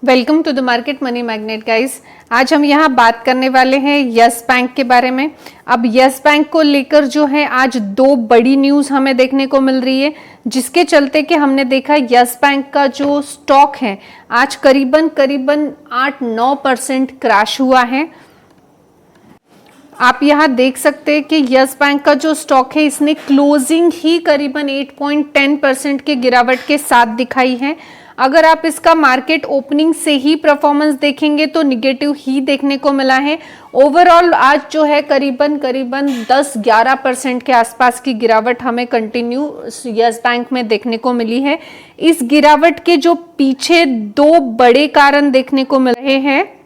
Welcome to the Market Money Magnet guys. आज हम यहाँ बात करने वाले हैं यस बैंक के बारे में। अब यस बैंक को लेकर जो है आज दो बड़ी न्यूज़ हमें देखने को मिल रही है, जिसके चलते कि हमने देखा यस बैंक का जो स्टॉक है आज करीबन 8-9% क्रैश हुआ है। आप यहाँ देख सकते हैं कि यस बैंक का जो स्टॉक है इसने क्लोजिंग ही करीबन 8.10% के गिरावट के साथ दिखाई है। अगर आप इसका मार्केट ओपनिंग से ही परफॉर्मेंस देखेंगे तो निगेटिव ही देखने को मिला है। ओवरऑल आज जो है करीबन 10-11% के आसपास की गिरावट हमें कंटिन्यू यस बैंक में देखने को मिली है। इस गिरावट के जो पीछे दो बड़े कारण देखने को मिल रहे हैं।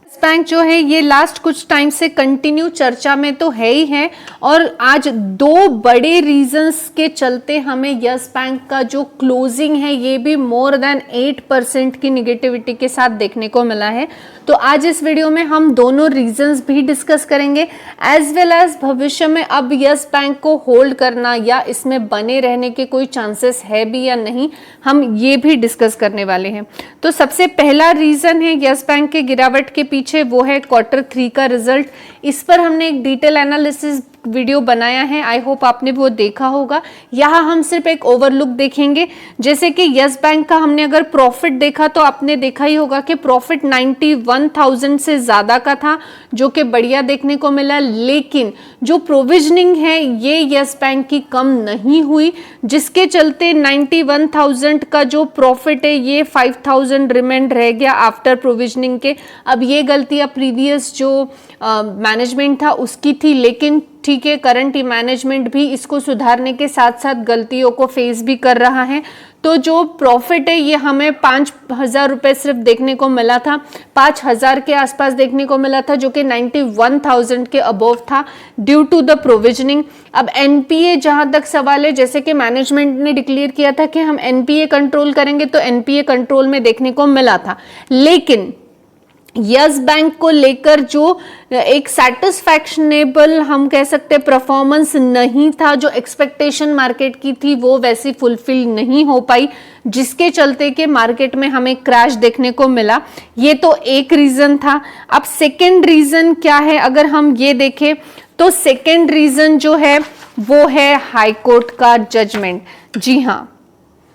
यस बैंक जो है ये लास्ट कुछ टाइम से कंटिन्यू चर्चा में तो है ही है, और आज दो बड़े रीजंस के चलते हमें यस बैंक का जो क्लोजिंग है ये भी मोर देन 8% की निगेटिविटी के साथ देखने को मिला है। तो आज इस वीडियो में हम दोनों रीजंस भी डिस्कस करेंगे, एज वेल एज भविष्य में अब यस बैंक को होल्ड करना या इसमें बने रहने के कोई चांसेस है भी या नहीं, हम ये भी डिस्कस करने वाले हैं। तो सबसे पहला रीजन है यस बैंक के गिरावट के पीछे, वो है Q3 का रिजल्ट। इस पर हमने एक डिटेल एनालिसिस वीडियो बनाया है, आई होप आपने वो देखा होगा। यहाँ हम सिर्फ एक ओवरलुक देखेंगे। जैसे कि यस बैंक का हमने अगर प्रॉफिट देखा तो आपने देखा ही होगा कि प्रॉफिट 91,000 से ज़्यादा का था, जो कि बढ़िया देखने को मिला। लेकिन जो प्रोविजनिंग है ये यस बैंक की कम नहीं हुई, जिसके चलते 91,000 का जो प्रॉफिट है ये 5,000 रिमेंड रह गया आफ्टर प्रोविजनिंग के। अब ये गलतियाँ प्रीवियस जो मैनेजमेंट था उसकी थी, लेकिन ठीक है, करंट मैनेजमेंट भी इसको सुधारने के साथ साथ गलतियों को फेस भी कर रहा है। तो जो प्रॉफिट है ये हमें 5,000 रुपये सिर्फ देखने को मिला था, 5,000 के आसपास देखने को मिला था, जो कि 91,000 के अबोव था ड्यू टू द प्रोविजनिंग। अब एनपीए जहां तक सवाल है, जैसे कि मैनेजमेंट ने डिक्लेयर किया था कि हम एनपीए कंट्रोल करेंगे, तो एनपीए कंट्रोल में देखने को मिला था। लेकिन यस बैंक को लेकर जो एक सैटिस्फैक्शनेबल हम कह सकते परफॉर्मेंस नहीं था, जो एक्सपेक्टेशन मार्केट की थी वो वैसी फुलफिल नहीं हो पाई, जिसके चलते कि मार्केट में हमें क्रैश देखने को मिला। ये तो एक रीजन था। अब सेकंड रीजन क्या है, अगर हम ये देखें तो सेकंड रीजन जो है वो है हाई कोर्ट का जजमेंट। जी हाँ,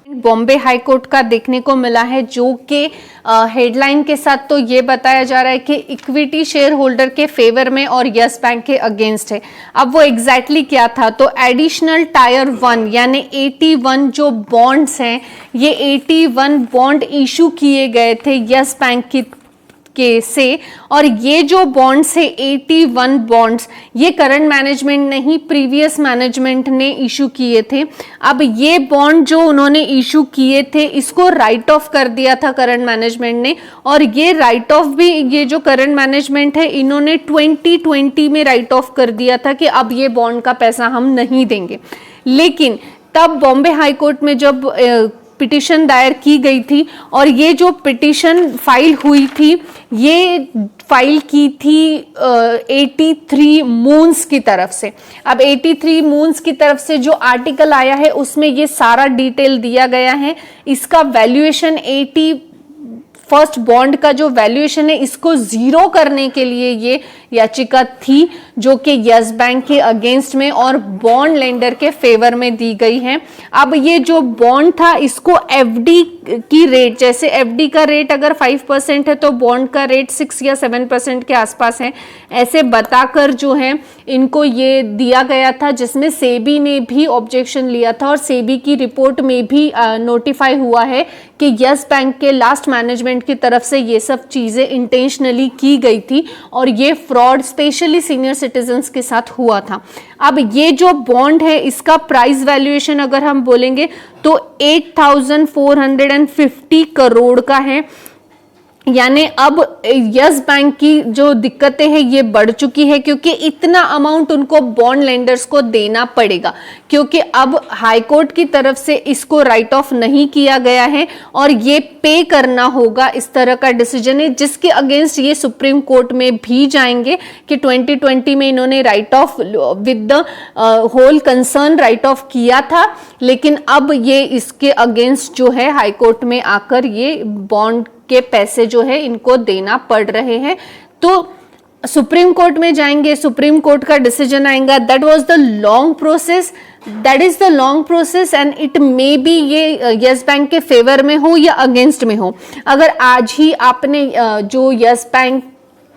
बॉम्बे हाई कोर्ट का देखने को मिला है, जो कि हेडलाइन के साथ तो ये बताया जा रहा है कि इक्विटी शेयर होल्डर के फेवर में और यस बैंक के अगेंस्ट है। अब वो एग्जैक्टली क्या था, तो एडिशनल टायर 1 यानी 81 जो बॉन्ड्स हैं, ये 81 बॉन्ड इशू किए गए थे यस बैंक के से, और ये जो बॉन्ड्स है 81 बॉन्ड्स ये करंट मैनेजमेंट ने ही प्रीवियस मैनेजमेंट ने इशू किए थे। अब ये बॉन्ड जो उन्होंने इशू किए थे इसको राइट ऑफ कर दिया था करंट मैनेजमेंट ने, और ये राइट ऑफ भी ये जो करंट मैनेजमेंट है इन्होंने 2020 में राइट ऑफ कर दिया था कि अब ये बॉन्ड का पैसा हम नहीं देंगे। लेकिन तब बॉम्बे हाई कोर्ट में जब पिटिशन दायर की गई थी, और ये जो पिटिशन फाइल हुई थी ये फाइल की थी 83 मून्स की तरफ से। अब 83 मून्स की तरफ से जो आर्टिकल आया है उसमें ये सारा डिटेल दिया गया है। इसका वैल्यूएशन 80 फर्स्ट बॉन्ड का जो वैल्यूएशन है इसको जीरो करने के लिए ये याचिका थी, जो कि यस बैंक के अगेंस्ट में और बॉन्ड लेंडर के फेवर में दी गई है। अब ये जो बॉन्ड था इसको एफडी की रेट, जैसे एफडी का रेट अगर 5% है तो बॉन्ड का रेट 6 या 7% के आसपास है, ऐसे बताकर जो है इनको ये दिया गया था, जिसमें सेबी ने भी ऑब्जेक्शन लिया था, और सेबी की रिपोर्ट में भी नोटिफाई हुआ है कि यस बैंक के लास्ट मैनेजमेंट की तरफ से ये सब चीजें इंटेंशनली की गई थी, और ये फ्रॉड स्पेशली सीनियर सिटीजन्स के साथ हुआ था। अब ये जो बॉन्ड है इसका प्राइस वैल्यूएशन अगर हम बोलेंगे तो 8,450 करोड़ का है, यानी अब यस बैंक की जो दिक्कतें हैं ये बढ़ चुकी है, क्योंकि इतना अमाउंट उनको बॉन्ड लेंडर्स को देना पड़ेगा, क्योंकि अब हाई कोर्ट की तरफ से इसको राइट ऑफ नहीं किया गया है और ये पे करना होगा। इस तरह का डिसीजन है जिसके अगेंस्ट ये सुप्रीम कोर्ट में भी जाएंगे कि 2020 में इन्होंने write off with the whole concern write off किया था, लेकिन अब ये इसके अगेंस्ट जो है हाई कोर्ट में आकर ये बॉन्ड के पैसे जो है इनको देना पड़ रहे हैं। तो सुप्रीम कोर्ट में जाएंगे, सुप्रीम कोर्ट का डिसीजन आएगा। That was the long process, that is the long process and it may be ये यस बैंक के फेवर में हो या अगेंस्ट में हो। अगर आज ही आपने जो यस बैंक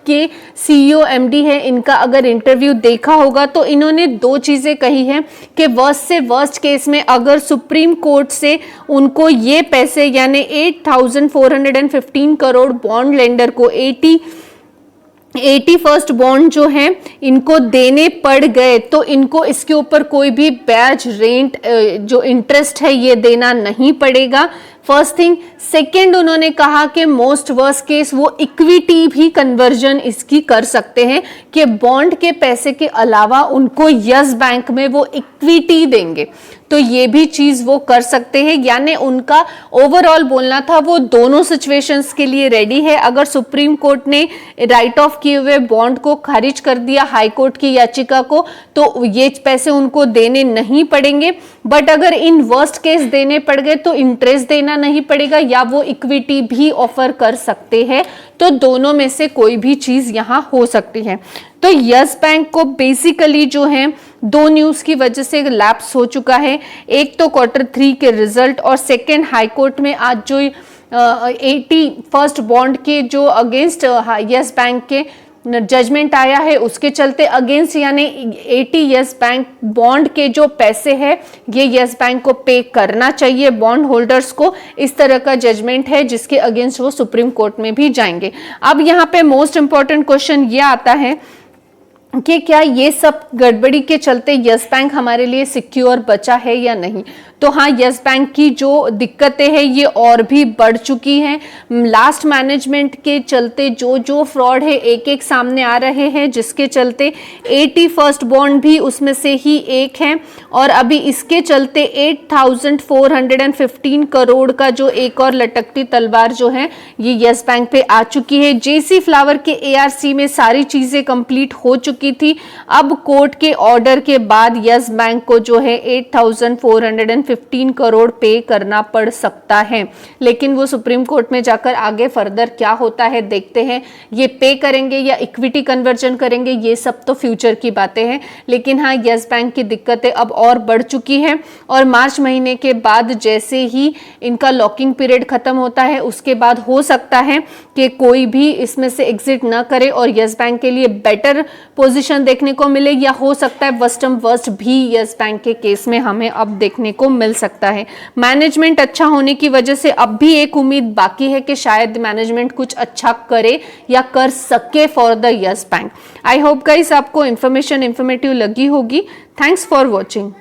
के सीईओ एमडी है इनका अगर इंटरव्यू देखा होगा तो इन्होंने दो चीजें कही हैं कि वर्स्ट से वर्स्ट केस में अगर सुप्रीम कोर्ट से उनको ये पैसे यानी 8,415 करोड़ बॉन्ड लेंडर को 80 फर्स्ट बॉन्ड जो है इनको देने पड़ गए तो इनको इसके ऊपर कोई भी ब्याज रेंट जो इंटरेस्ट है ये देना नहीं पड़ेगा। First thing. सेकेंड, उन्होंने कहा कि मोस्ट वर्स्ट केस वो इक्विटी भी कन्वर्जन इसकी कर सकते हैं कि बॉन्ड के पैसे के अलावा उनको यस बैंक में वो इक्विटी देंगे, तो ये भी चीज वो कर सकते हैं। यानी उनका ओवरऑल बोलना था वो दोनों सिचुएशंस के लिए रेडी है। अगर सुप्रीम कोर्ट ने राइट ऑफ किए हुए बॉन्ड को खारिज कर दिया हाई कोर्ट की याचिका को तो ये पैसे उनको देने नहीं पड़ेंगे, बट अगर इन वर्स्ट केस देने पड़ गए तो इंटरेस्ट देना नहीं पड़ेगा या वो इक्विटी भी ऑफर कर सकते हैं। तो दोनों में से कोई भी चीज यहां हो सकती है। तो यस बैंक को बेसिकली जो है दो न्यूज की वजह से लैप्स हो चुका है। एक तो Q3 के रिजल्ट और सेकेंड हाई कोर्ट में आज जो 80 फर्स्ट बॉन्ड के जो अगेंस्ट यस बैंक के जजमेंट आया है उसके चलते अगेंस्ट यानी 80 यस बैंक बॉन्ड के जो पैसे है ये यस बैंक को पे करना चाहिए बॉन्ड होल्डर्स को। इस तरह का जजमेंट है जिसके अगेंस्ट वो सुप्रीम कोर्ट में भी जाएंगे। अब यहाँ पे मोस्ट इंपॉर्टेंट क्वेश्चन ये आता है कि क्या ये सब गड़बड़ी के चलते यस बैंक हमारे लिए सिक्योर बचा है या नहीं। तो हाँ, यस बैंक की जो दिक्कतें हैं ये और भी बढ़ चुकी हैं। लास्ट मैनेजमेंट के चलते जो जो फ्रॉड है एक एक सामने आ रहे हैं, जिसके चलते 80 फर्स्ट बॉन्ड भी उसमें से ही एक है और अभी इसके चलते 8,415 करोड़ का जो एक और लटकती तलवार जो है ये यस बैंक पे आ चुकी है। जेसी फ्लावर के ARC में सारी चीजें कंप्लीट हो चुकी थी। अब कोर्ट के ऑर्डर के बाद यस बैंक को जो है 8,415 करोड़ पे करना पड़ सकता है, लेकिन वो सुप्रीम कोर्ट में जाकर आगे फर्दर क्या होता है देखते हैं। ये पे करेंगे या इक्विटी कन्वर्जन करेंगे ये सब तो फ्यूचर की बातें हैं, लेकिन हाँ यस बैंक की दिक्कतें अब और बढ़ चुकी है और मार्च महीने के बाद जैसे ही इनका लॉकिंग पीरियड खत्म होता है उसके बाद हो सकता है कि कोई भी इसमें से एग्जिट ना करे और यस बैंक के लिए बेटर पोजीशन देखने को मिले, या हो सकता है वर्स्ट भी यस बैंक के केस में हमें अब देखने को मिल सकता है। मैनेजमेंट अच्छा होने की वजह से अब भी एक उम्मीद बाकी है कि शायद मैनेजमेंट कुछ अच्छा करे या कर सके for the yes bank. I hope guys आपको इंफॉर्मेटिव लगी होगी। Thanks for watching.